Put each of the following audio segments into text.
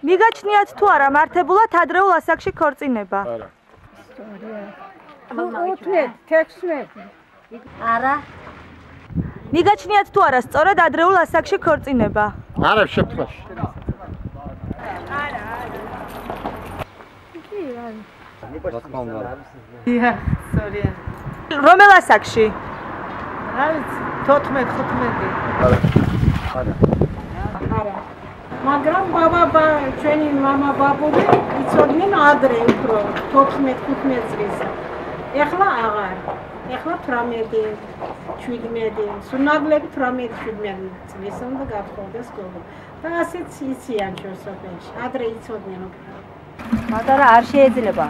მიგაჩნიათ თუ არა მართებულად ადრეულ ასაკში ქორწინება? არა. არა. მიგაჩნიათ თუ არა სწორად ადრეულ ასაკში ქორწინება? არა შეფთვაში. რომელ ასაკში? რა ვიცი 14-15. არა. მაგრამ ბაბა ჩვენი мама ბაბული იცოდნენ ადრე უფრო 14-15 წლის. ეხლა აღარ. ეხლა 18-17, სუნაგლები 18-17 წლის უნდა გათხოვდეს გოგო. და ასეც იციან ჩვენ სოფელში. ადრე იცოდნენ უფრო. მადარა არ შეიძლება.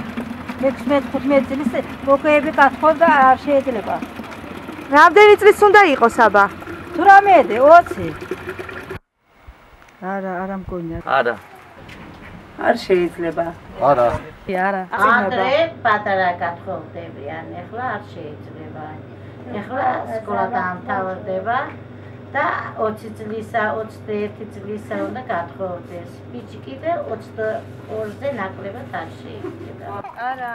16-15 წლის მოგეები გათხოვდა არ შეიძლება. რამდენი წლის უნდა იყოს აბა? 18-20. არა მგონია. არა. არ შეიძლება. არა. არა. ადრე პატარა გათხოვდებიან, ეხლა არ შეიძლება. ეხლა სკოლა დაამთავრდება და 20 წლისა, 21 წლისა უნდა გათხოვდეს. ბიჭი კიდე 22-ზე ნაკლებად არ შეიძლება. არა.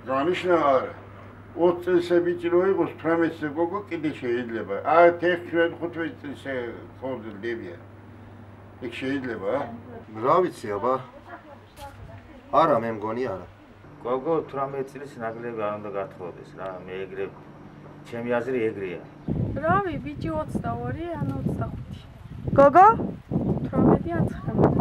განიშნა არა. 20 წელზე ბიჭი რო იყოს 18-ზე გოგო კიდე შეიძლება. 15-15 წელზე ქორწინებია. იქ შეიძლება? რა ვიცი აბა. არა მე მგონი არა. გოგო 18 წლის ნაკლები არ უნდა გათხოვდეს რა, მე ეგრე ჩემი აზრი ეგრეა. რავი, ბიჭი 22 ან 25. გოგო? 18 ან 19.